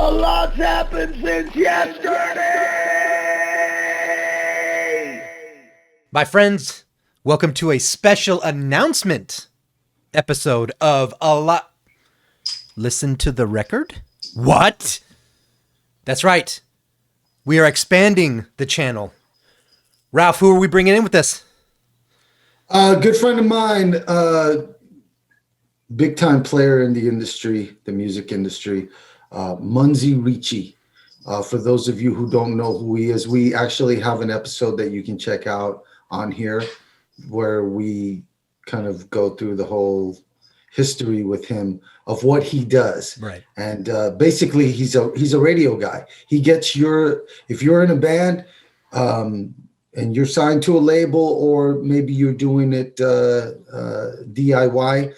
A lot's happened since yesterday! My friends, welcome to a special announcement episode of A Lot. Listen to the record? What? That's right. We are expanding the channel. Ralph, who are we bringing in with this? Good friend of mine, big time player in the industry, the music industry, Munsey Ricci. For those of you who don't know who he is, we actually have an episode that you can check out on here where we kind of go through the whole history with him of what he does. Right. And basically he's a radio guy. He gets if you're in a band, and you're signed to a label, or maybe you're doing it DIY,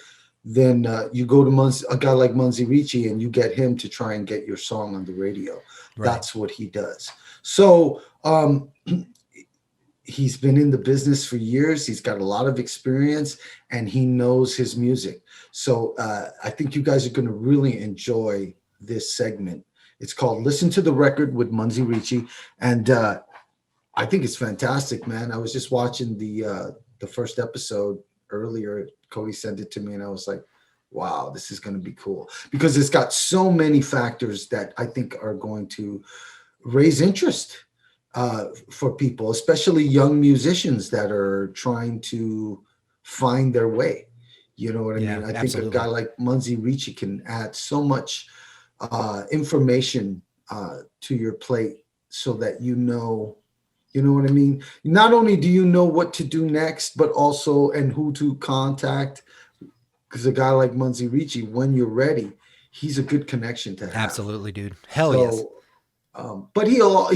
then you go to a guy like Munsey Ricci and you get him to try and get your song on the radio. Right. That's what he does. So he's been in the business for years. He's got a lot of experience and he knows his music. So I think you guys are going to really enjoy this segment. It's called Listen to the Record with Munsey Ricci. And I think it's fantastic, man. I was just watching the first episode earlier. Cody sent it to me and I was like, wow, this is going to be cool, because it's got so many factors that I think are going to raise interest for people, especially young musicians that are trying to find their way. You know what I mean? I think a guy like Munsey Ricci can add so much information to your plate so that you know what I mean? Not only do you know what to do next, but also and who to contact. Because a guy like Munsey Ricci, when you're ready, he's a good connection to have. Absolutely, dude. Hell yes. But he'll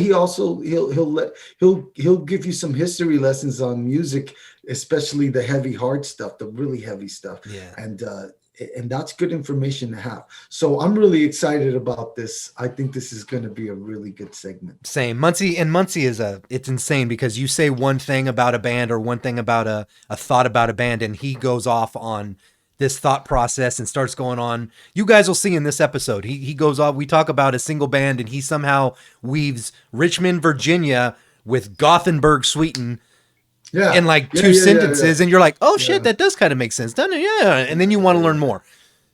give you some history lessons on music, especially the heavy, hard stuff, the really heavy stuff. Yeah. And that's good information to have. So I'm really excited about this. I think this is going to be a really good segment. Same. Munsey is it's insane because you say one thing about a band or one thing about a thought about a band, and he goes off on this thought process and starts going on. You guys will see in this episode, he goes off. We talk about a single band and he somehow weaves Richmond, Virginia with Gothenburg, Sweden. Yeah. In like two sentences, and you're like, oh shit, that does kind of make sense, doesn't it? Yeah. And then you want to learn more.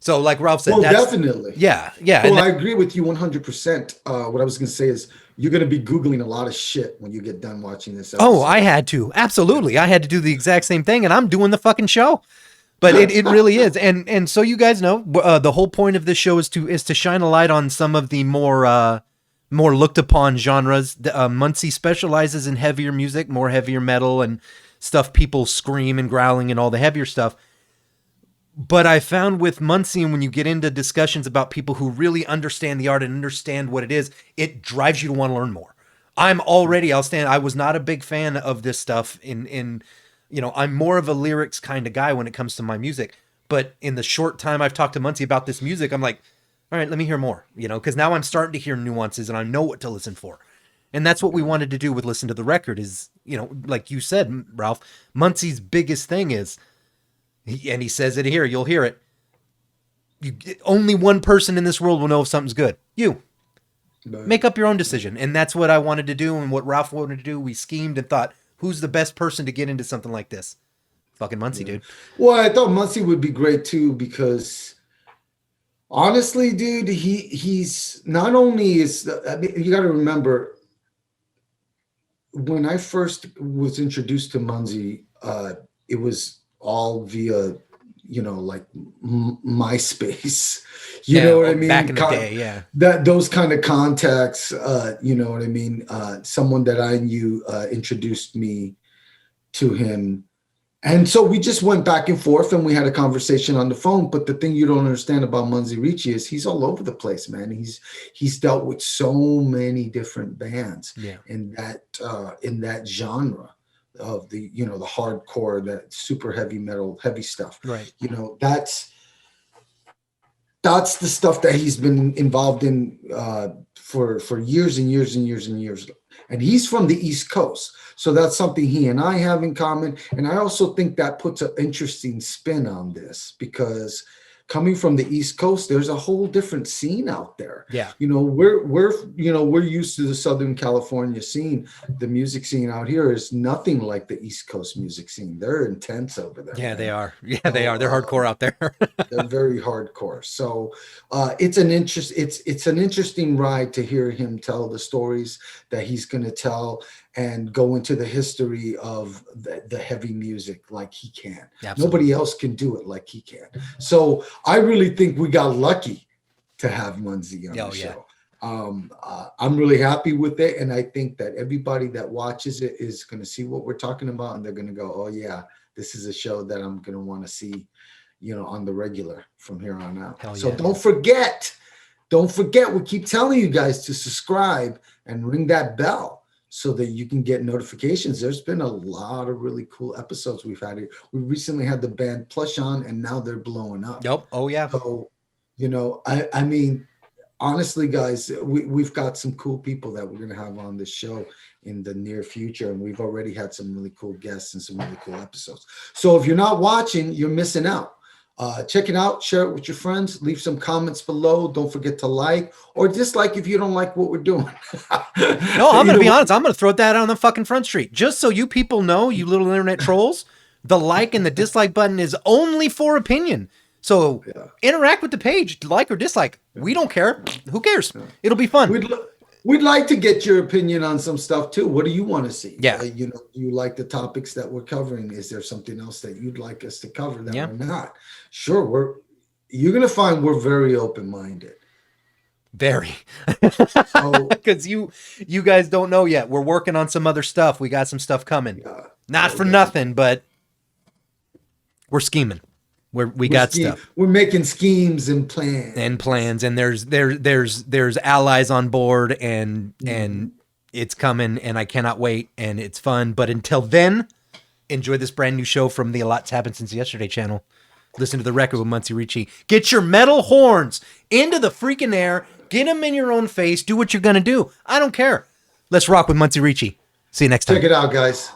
So like Ralph said, definitely. Yeah. Well, I agree with you 100%. What I was going to say is you're going to be Googling a lot of shit when you get done watching this episode. Oh, I had to. Absolutely. I had to do the exact same thing, and I'm doing the fucking show. But it really is. And so you guys know, the whole point of this show is to shine a light on some of the more looked upon genres. Munsey specializes in heavier music, more heavier metal and stuff people scream and growling and all the heavier stuff. But I found with Munsey, and when you get into discussions about people who really understand the art and understand what it is, it drives you to want to learn more. I was not a big fan of this stuff I'm more of a lyrics kind of guy when it comes to my music. But in the short time I've talked to Munsey about this music, I'm like, all right, let me hear more, because now I'm starting to hear nuances and I know what to listen for. And that's what we wanted to do with Listen to the Record is, like you said, Ralph, Munsey's biggest thing is, and he says it here, you'll hear it. Only one person in this world will know if something's good. You. Right. Make up your own decision. And that's what I wanted to do and what Ralph wanted to do. We schemed and thought, who's the best person to get into something like this? Fucking Munsey, dude. Well, I thought Munsey would be great too, because honestly, dude, he's not only you got to remember, when I first was introduced to Munsey, it was all via, like MySpace. You know what I mean? Back in the day, yeah. Those kind of contacts, you know what I mean? Someone that I knew introduced me to him. And so we just went back and forth and we had a conversation on the phone. But the thing you don't understand about Munsey Ricci is he's all over the place, man. He's dealt with so many different bands in that genre of the, the hardcore, that super heavy metal, heavy stuff. Right. That's the stuff that he's been involved in for years and years and years and years. And he's from the East Coast. So that's something he and I have in common. And I also think that puts an interesting spin on this, because coming from the East Coast, there's a whole different scene out there. Yeah. We're used to the Southern California scene. The music scene out here is nothing like the East Coast music scene. They're intense over there. Yeah, man. they are. Yeah, they are. They're hardcore out there. They're very hardcore. So it's an interesting ride to hear him tell the stories that he's going to tell and go into the history of the heavy music like he can. Absolutely. Nobody else can do it like he can. So I really think we got lucky to have Munsey on the show. I'm really happy with it, and I think that everybody that watches it is going to see what we're talking about, and they're going to go, "Oh yeah, this is a show that I'm going to want to see, on the regular from here on out." Hell So yeah, don't forget, we keep telling you guys to subscribe and ring that bell so that you can get notifications. There's been a lot of really cool episodes we've had here. We recently had the band Plush on, and now they're blowing up. Yep. Oh yeah. So, I mean, honestly, guys, we've got some cool people that we're going to have on this show in the near future. And we've already had some really cool guests and some really cool episodes. So if you're not watching, you're missing out. Check it out, share it with your friends, leave some comments below. Don't forget to like or dislike if you don't like what we're doing. No, I'm going to be honest. I'm going to throw that on the fucking front street. Just so you people know, you little internet trolls, the like and the dislike button is only for opinion. So interact with the page, like or dislike. We don't care. Who cares? It'll be fun. We'd like to get your opinion on some stuff too. What do you want to see? Yeah. Do you like the topics that we're covering? Is there something else that you'd like us to cover that we're not? Sure. You're going to find we're very open-minded. Very. Because you guys don't know yet. We're working on some other stuff. We got some stuff coming. Not for nothing, but we're scheming. We got stuff. We're making schemes and plans. And there's allies on board and it's coming and I cannot wait and it's fun. But until then, enjoy this brand new show from the A Lot's Happened Since Yesterday channel. Listen to the record with Munsey Ricci. Get your metal horns into the freaking air. Get them in your own face. Do what you're gonna do. I don't care. Let's rock with Munsey Ricci. See you next time. Check it out, guys.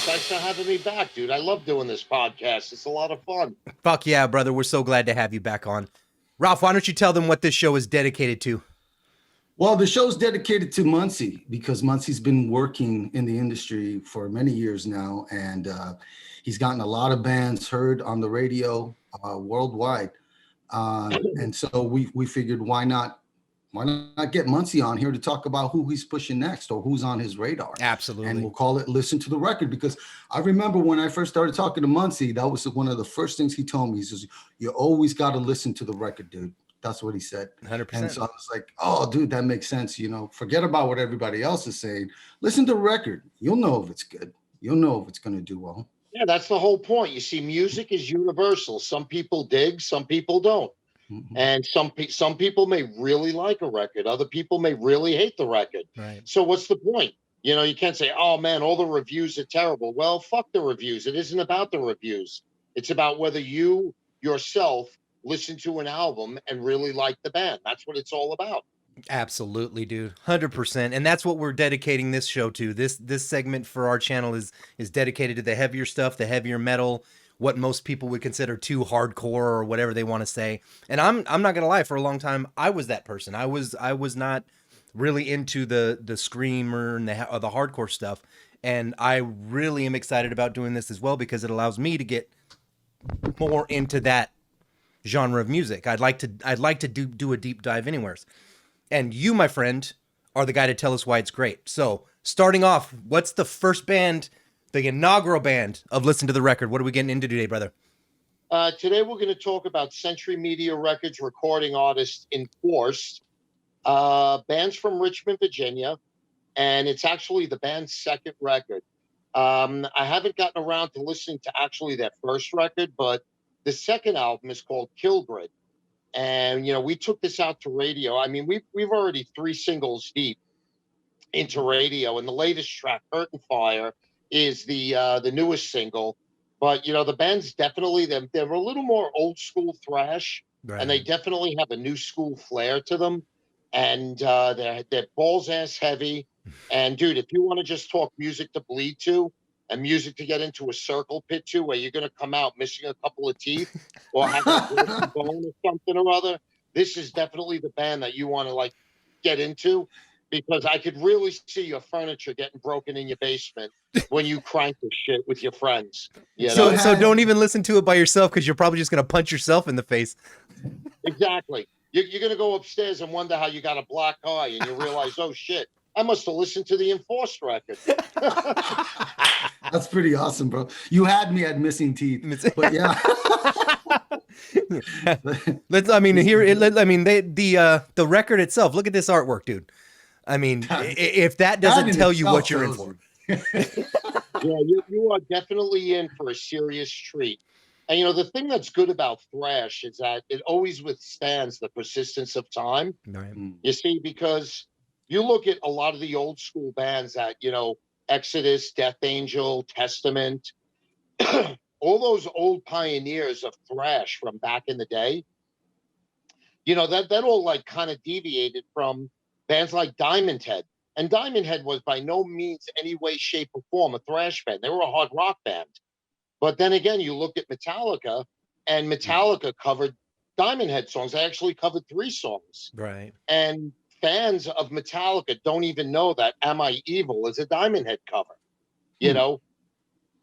Thanks for having me back, dude. I love doing this podcast. It's a lot of fun. Fuck yeah, brother. We're so glad to have you back on. Ralph, why don't you tell them what this show is dedicated to? Well, the show's dedicated to Munsey because Munsey's been working in the industry for many years now, and he's gotten a lot of bands heard on the radio worldwide. And so we figured, why not get Munsey on here to talk about who he's pushing next or who's on his radar? Absolutely. And we'll call it Listen to the Record, because I remember when I first started talking to Munsey, that was one of the first things he told me. He says, "You always got to listen to the record, dude." That's what he said. 100%. And so I was like, "Oh, dude, that makes sense. Forget about what everybody else is saying. Listen to the record. You'll know if it's good. You'll know if it's going to do well." Yeah, that's the whole point. You see, music is universal. Some people dig, some people don't. Mm-hmm. And some people may really like a record. Other people may really hate the record. Right. So what's the point? You can't say, "Oh man, all the reviews are terrible." Well, fuck the reviews. It isn't about the reviews. It's about whether you yourself listen to an album and really like the band. That's what it's all about. Absolutely, dude. 100%. And that's what we're dedicating this show to. This segment for our channel is dedicated to the heavier stuff, the heavier metal, what most people would consider too hardcore or whatever they want to say. And I'm not going to lie, for a long time I was that person. I was not really into the screamer and the hardcore stuff. And I really am excited about doing this as well because it allows me to get more into that genre of music. I'd like to do a deep dive anywheres. And you, my friend, are the guy to tell us why it's great. So, starting off, what's the first band, the inaugural band of Listen to the Record? What are we getting into today, brother? Today we're going to talk about Century Media Records recording artist Enforced. Band's from Richmond, Virginia, and it's actually the band's second record. I haven't gotten around to listening to actually their first record, but the second album is called Killgrid. And, we took this out to radio. I mean, we've already 3 singles deep into radio. And the latest track, Curtain Fire, is the newest single. But, the band's definitely, they're a little more old school thrash. Right. And they definitely have a new school flair to them. and they're balls ass heavy. And dude, if you want to just talk music to bleed to and music to get into a circle pit to, where you're gonna come out missing a couple of teeth or have a broken bone or something or other, this is definitely the band that you want to like get into, because I could really see your furniture getting broken in your basement when you crank this shit with your friends. You know? So don't even listen to it by yourself, because you're probably just gonna punch yourself in the face. Exactly. You're going to go upstairs and wonder how you got a black eye, and you realize, oh shit, I must have listened to the Enforced record. That's pretty awesome, bro. You had me at missing teeth, but yeah. I mean, the record itself. Look at this artwork, dude. I mean, if that doesn't tell you what you're in for. Yeah, you are definitely in for a serious treat. And you know, the thing that's good about thrash is that it always withstands the persistence of time. Right. You see, because you look at a lot of the old school bands that, you know, Exodus, Death Angel, Testament, all those old pioneers of thrash from back in the day, you know, that all like kind of deviated from bands like Diamond Head. And Diamond Head was by no means any way, shape, or form a thrash band. They were a hard rock band. But then again, you look at Metallica, and Metallica covered Diamond Head songs. They actually covered 3 songs. Right. And fans of Metallica don't even know that Am I Evil is a Diamond Head cover, you know?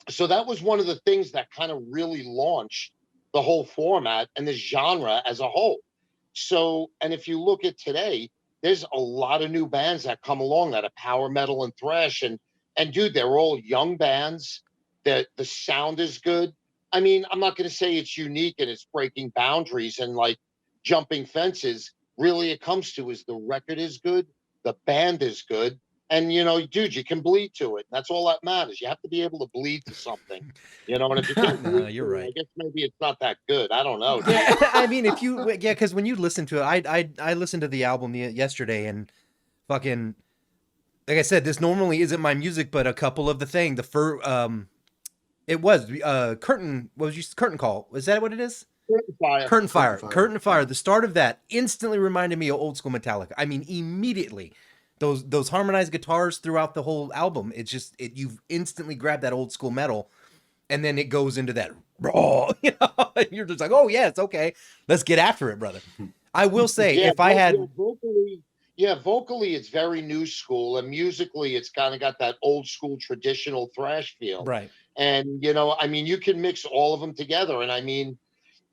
So that was one of the things that kind of really launched the whole format and the genre as a whole. So, and if you look at today, there's a lot of new bands that come along that are power metal and thrash. And dude, they're all young bands. The sound is good. I mean, I'm not going to say it's unique and it's breaking boundaries and like jumping fences. Really, it comes to is the record is good, the band is good, and you know, dude, you can bleed to it. That's all that matters. You have to be able to bleed to something, you know. And if you can't, you're right. I guess maybe it's not that good. I don't know. Yeah, I mean, because when you listen to it, I listened to the album yesterday, and fucking, like I said, this normally isn't my music, but a couple of it was Curtain. What was you Curtain Call? Is that what it is? Curtain Fire. The start of that instantly reminded me of old school Metallica. I mean, immediately, those harmonized guitars throughout the whole album. It's just you've instantly grabbed that old school metal, and then it goes into that raw. You know, and you're just like, oh yeah, it's okay. Let's get after it, brother. I will say, if I had vocally, it's very new school, and musically, it's kind of got that old school traditional thrash feel. Right. And, you know, I mean, you can mix all of them together. And I mean,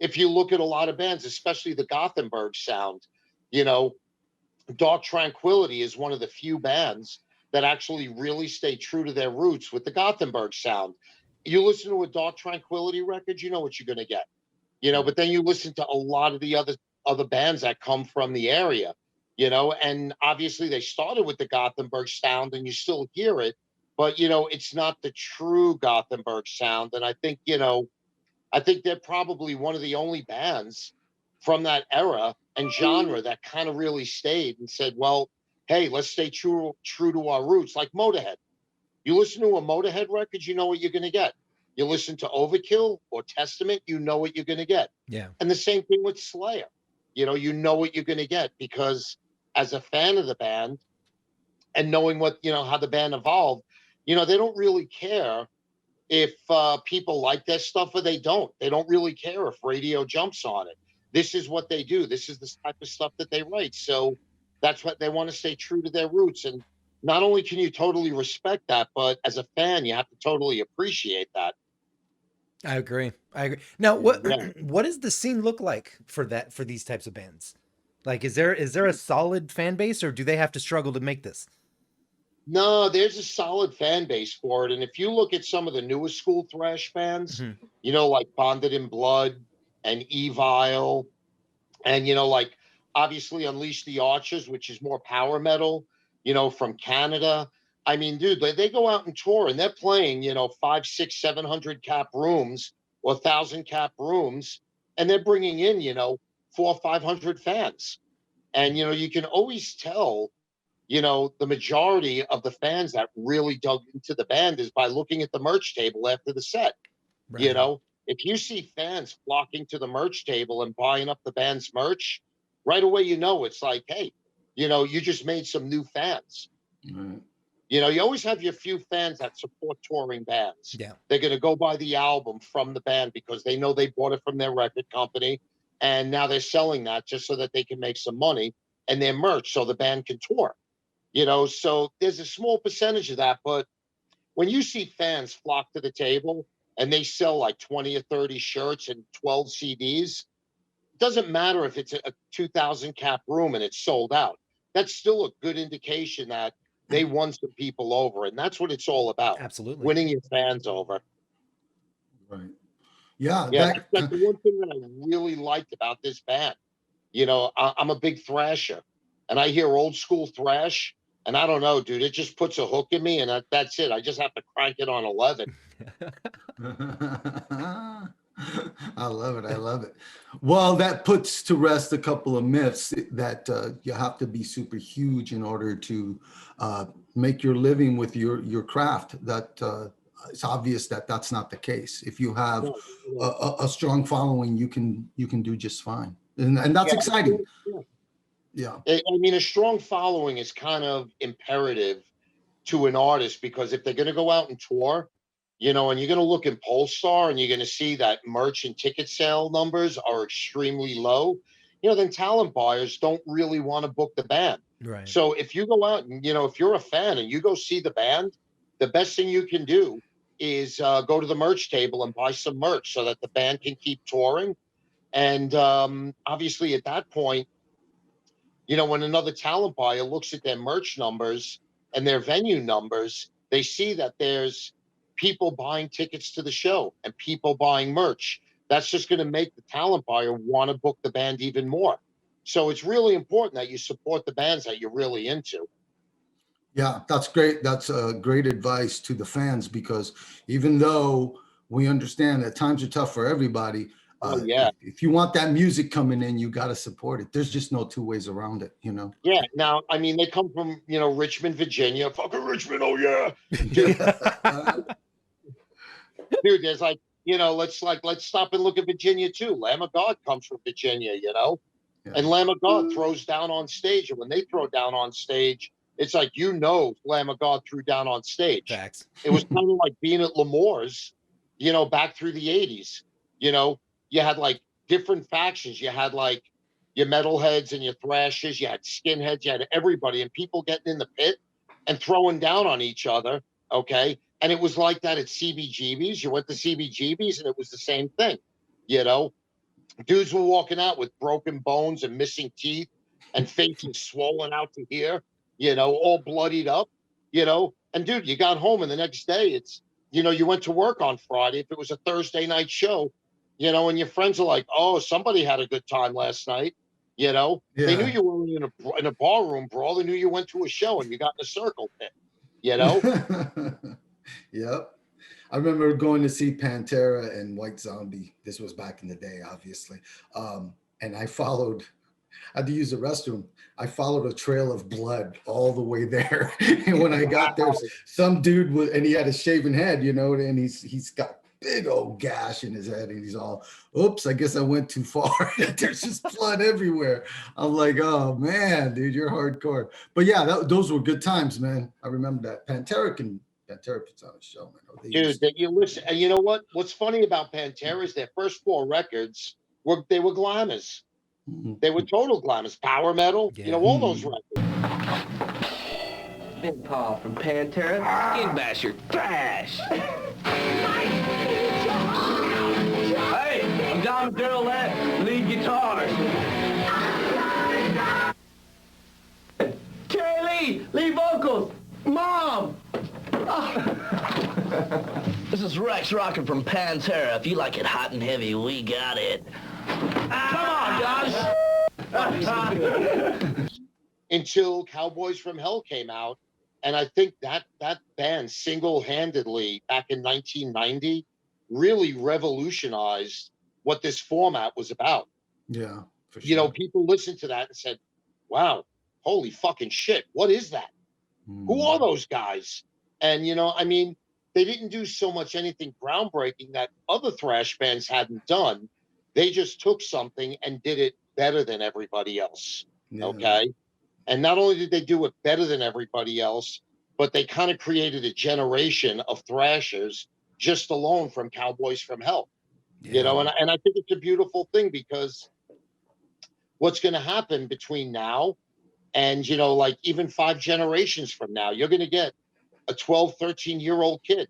if you look at a lot of bands, especially the Gothenburg Sound, you know, Dark Tranquillity is one of the few bands that actually really stay true to their roots with the Gothenburg Sound. You listen to a Dark Tranquillity record, you know what you're going to get, you know, but then you listen to a lot of the other bands that come from the area, you know, and obviously they started with the Gothenburg Sound and you still hear it. But, you know, it's not the true Gothenburg sound. And I think, you know, I think they're probably one of the only bands from that era and genre that kind of really stayed and said, well, hey, let's stay true to our roots, like Motorhead. You listen to a Motorhead record, you know what you're going to get. You listen to Overkill or Testament, you know what you're going to get. Yeah. And the same thing with Slayer. You know what you're going to get, because as a fan of the band and knowing what, you know, how the band evolved, you know, they don't really care if people like their stuff or they don't. They don't really care if radio jumps on it. This is what they do. This is the type of stuff that they write. So that's what they want to stay true to their roots. And not only can you totally respect that, but as a fan, you have to totally appreciate that. I agree. Now, what does the scene look like for these types of bands? Like, is there a solid fan base, or do they have to struggle to make this? No, there's a solid fan base for it. And if you look at some of the newest school thrash bands, you know, like Bonded in Blood and Evil, and, you know, like obviously Unleash the Archers, which is more power metal, you know, from Canada. I mean, dude, they go out and tour and they're playing, you know, 500, 600, 700 cap rooms or 1,000 cap rooms. And they're bringing in, you know, 400 or 500 fans. And, you know, you can always tell, you know, the majority of the fans that really dug into the band is by looking at the merch table after the set. Right. You know, if you see fans flocking to the merch table and buying up the band's merch, right away, you know, it's like, hey, you just made some new fans. Right. You always have your few fans that support touring bands. Yeah. They're going to go buy the album from the band because they know they bought it from their record company. And now they're selling that just so that they can make some money and their merch so the band can tour. So there's a small percentage of that. But when you see fans flock to the table and they sell like 20 or 30 shirts and 12 CDs, it doesn't matter if it's a 2,000 cap room and it's sold out. That's still a good indication that they won some people over, and that's what it's all about. Absolutely. Winning your fans over. Right. Yeah. That's the one thing that I really liked about this band. I'm a big thrasher, and I hear old school thrash, and I don't know, dude, it just puts a hook in me, and that's it. I just have to crank it on 11. I love it. I love it. Well, that puts to rest a couple of myths that you have to be super huge in order to make your living with your craft. That it's obvious that that's not the case. If you have a strong following, you can do just fine, and that's exciting. Yeah. I mean, a strong following is kind of imperative to an artist, because if they're going to go out and tour, and you're going to look in Polestar and you're going to see that merch and ticket sale numbers are extremely low, then talent buyers don't really want to book the band. Right. So if you go out and, if you're a fan and you go see the band, the best thing you can do is go to the merch table and buy some merch so that the band can keep touring. And obviously at that point, when another talent buyer looks at their merch numbers and their venue numbers, they see that there's people buying tickets to the show and people buying merch. That's just going to make the talent buyer want to book the band even more. So it's really important that you support the bands that you're really into. Yeah, that's great. That's great advice to the fans, because even though we understand that times are tough for everybody, if you want that music coming in, you got to support it. There's just no two ways around it, Yeah. Now, I mean, they come from, Richmond, Virginia. Fucking Richmond. Oh, yeah. Dude, there's like, let's stop and look at Virginia too. Lamb of God comes from Virginia, Yeah. and Lamb of God throws down on stage. And when they throw down on stage, it's like, Lamb of God threw down on stage. Facts. It was kind of like being at L'Amour's, back through the 80s. You had like different factions. You had like your metalheads and your thrashers. You had skinheads. You had everybody, and people getting in the pit and throwing down on each other. Okay. And it was like that at CBGB's. You went to CBGB's and it was the same thing. Dudes were walking out with broken bones and missing teeth and faces swollen out to here, all bloodied up, and dude, you got home and the next day it's, you went to work on Friday. If it was a Thursday night show, and your friends are like, oh, somebody had a good time last night. They knew you were in a bar room brawl. They knew you went to a show and you got in a circle pit, Yep. I remember going to see Pantera and White Zombie. This was back in the day, obviously. And I had to use the restroom. I followed a trail of blood all the way there. And when I got there, some dude and he had a shaven head, and he's got big old gash in his head, and he's all, oops, I guess I went too far. There's just blood everywhere. I'm like, oh man, dude, you're hardcore. But yeah, those were good times, man. I remember that. Pantera puts on a show, man. Dude, that you listen, and you know what? What's funny about Pantera is their first 4 records were glamours. Mm-hmm. They were total glamours, power metal, all those records. Big Paul from Pantera, Skin Basher, Trash. Hey, I'm Don Durlette, lead guitar. Terry Lee, lead vocals. Mom. This is Rex rocking from Pantera. If you like it hot and heavy, we got it. Come on, guys. Until Cowboys from Hell came out, and I think that band single-handedly back in 1990 really revolutionized what this format was about. Yeah, for sure. People listened to that and said, wow, holy fucking shit, what is that? Who are those guys? And, they didn't do so much anything groundbreaking that other thrash bands hadn't done. They just took something and did it better than everybody else. Yeah. Okay. And not only did they do it better than everybody else, but they kind of created a generation of thrashers just alone from Cowboys from Hell. You know, and I think it's a beautiful thing, because what's going to happen between now and, you know, like even 5 generations from now, you're going to get a 12, 13-year-old kid.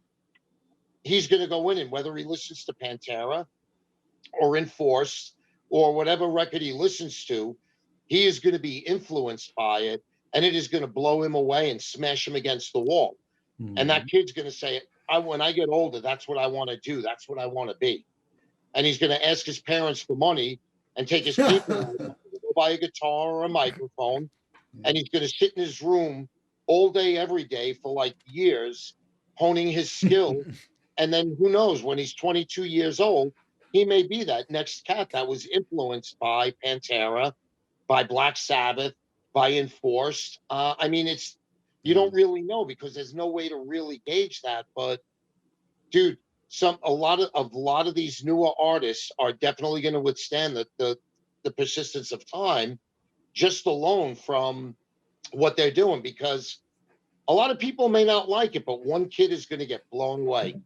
He's going to go in, and whether he listens to Pantera or Enforced or whatever record he listens to, he is going to be influenced by it, and it is going to blow him away and smash him against the wall. And that kid's going to say, when I get older, that's what I want to do. That's what I want to be. And he's going to ask his parents for money and take his kid to go buy a guitar or a microphone. And he's going to sit in his room all day, every day for like years, honing his skill. And then who knows, when he's 22 years old, he may be that next cat that was influenced by Pantera, by Black Sabbath, by Enforced. I mean, you don't really know, because there's no way to really gauge that. But dude, a lot of these newer artists are definitely going to withstand the persistence of time, just alone from what they're doing, because a lot of people may not like it, but one kid is going to get blown away.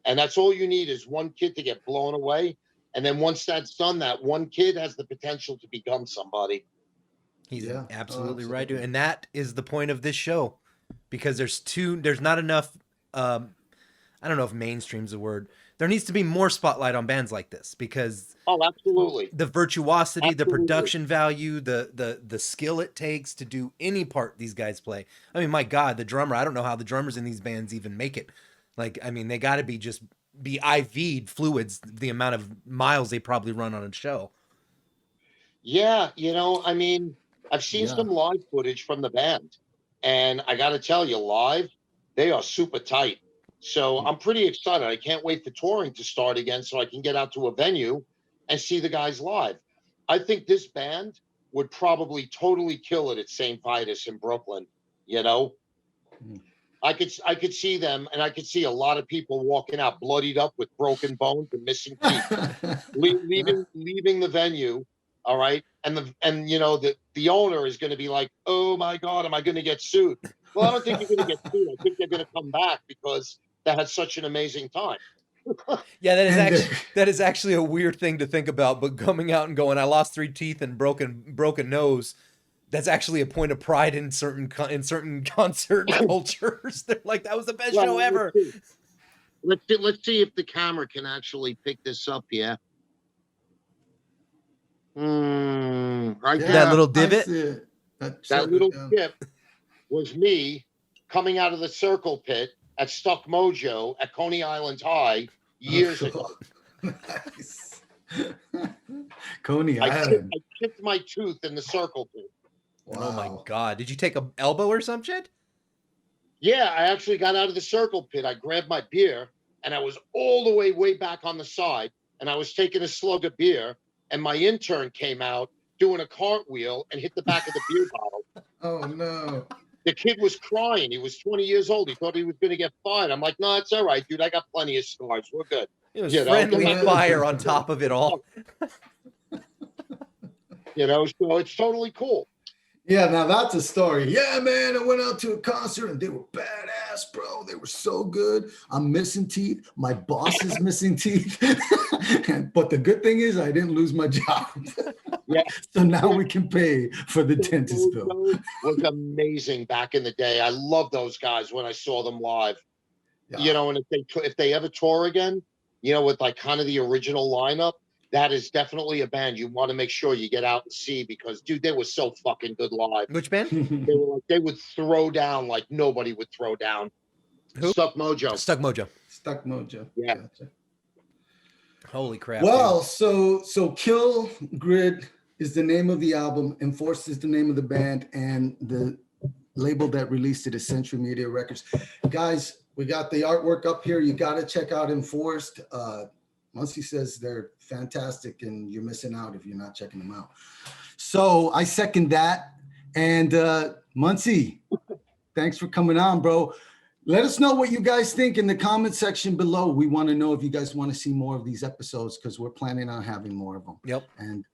And that's all you need, is one kid to get blown away. And then once that's done, that one kid has the potential to become somebody. He's absolutely right, dude. And that is the point of this show, because there's not enough, I don't know if mainstream's the word. There needs to be more spotlight on bands like this, because absolutely, the virtuosity, the production value, the skill it takes to do any part these guys play. I mean, my God, the drummer, I don't know how the drummers in these bands even make it. Like, I mean, they got to be IV'd fluids, the amount of miles they probably run on a show. Yeah, you know, I mean, I've seen some live footage from the band, and I got to tell you, live, they are super tight. So I'm pretty excited. I can't wait for touring to start again, so I can get out to a venue and see the guys live. I think this band would probably totally kill it at St. Vitus in Brooklyn. You know, I could see them, and I could see a lot of people walking out bloodied up with broken bones and missing teeth, leaving the venue. All right, and you know, the owner is going to be like, "Oh my God, am I going to get sued?" Well, I don't think you're going to get sued. I think they're going to come back, because they had such an amazing time. Yeah, that is actually a weird thing to think about. But coming out and going, "I lost 3 teeth and broken nose," that's actually a point of pride in certain concert cultures. They're like, "That was the best show ever." Let's see if the camera can actually pick this up here. Right there. That little divot. That little tip was me coming out of the circle pit at Stuck Mojo at Coney Island High years ago. Nice. Coney I Island. chipped my tooth in the circle pit. Wow. Oh my God. Did you take an elbow or some shit? Yeah, I actually got out of the circle pit. I grabbed my beer, and I was all the way back on the side, and I was taking a slug of beer, and my intern came out doing a cartwheel and hit the back of the beer bottle. Oh no. The kid was crying. He was 20 years old. He thought he was going to get fired. I'm like, no, it's all right, dude. I got plenty of scars. We're good. It was friendly fire on top of it all. You know, so it's totally cool. Yeah, now that's a story. Yeah, man, I went out to a concert and they were badass, bro. They were so good. I'm missing teeth. My boss is missing teeth. But the good thing is I didn't lose my job. Yeah. So now we can pay for the dentist bill. It was amazing back in the day. I love those guys when I saw them live. Yeah. You know, and if they ever tour again, you know, with like kind of the original lineup, that is definitely a band you want to make sure you get out and see, because, dude, they were so fucking good live. Which band? They would throw down like nobody would throw down. Who? Stuck Mojo. Stuck Mojo. Yeah. Gotcha. Holy crap. Well, dude. so Killgrid is the name of the album. Enforced is the name of the band, and the label that released it is Century Media Records. Guys, we got the artwork up here. You got to check out Enforced. Munsey says they're fantastic, and you're missing out if you're not checking them out. So I second that. And Munsey, thanks for coming on, bro. Let us know what you guys think in the comment section below. We want to know if you guys want to see more of these episodes, because we're planning on having more of them. Yep. And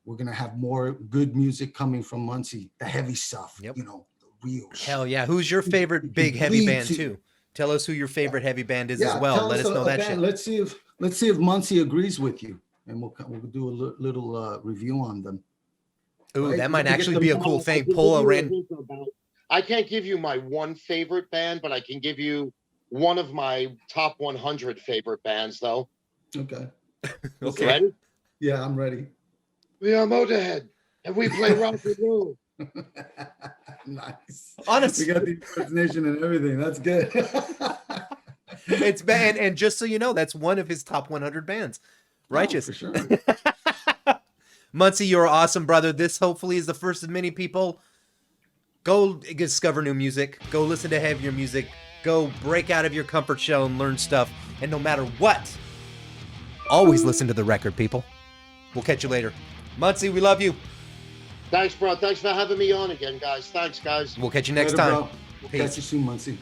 We're gonna have more good music coming from Munsey, the heavy stuff. Yep. You know, the wheels. Hell yeah. Who's your favorite big heavy bleed band to- too? Tell us who your favorite heavy band is as Yeah, well. tell Let us a know that band. shit. Let's see if Munsey agrees with you, and we'll do a little review on them. Ooh, Right, that we might have to get actually them be a all. cool I thing. can Pull a give you a random. hint about- I can't give you my one favorite band, but I can give you one of my top 100 favorite bands, though. Okay. Okay. Ready? Yeah, I'm ready. We are Motorhead, and we play rock and roll. Nice. Honest. We got the impersonation and everything. That's good. It's band, and just so you know, that's one of his top 100 bands. Righteous. Oh, for sure. Munsey, you're awesome, brother. This hopefully is the first of many people. Go discover new music. Go listen to heavier music. Go break out of your comfort shell and learn stuff. And no matter what, always listen to the record, people. We'll catch you later. Munsey, we love you. Thanks, bro. Thanks for having me on again, guys. Thanks, guys. We'll catch you next Later, time. bro. We'll Peace. catch you soon, Munsey.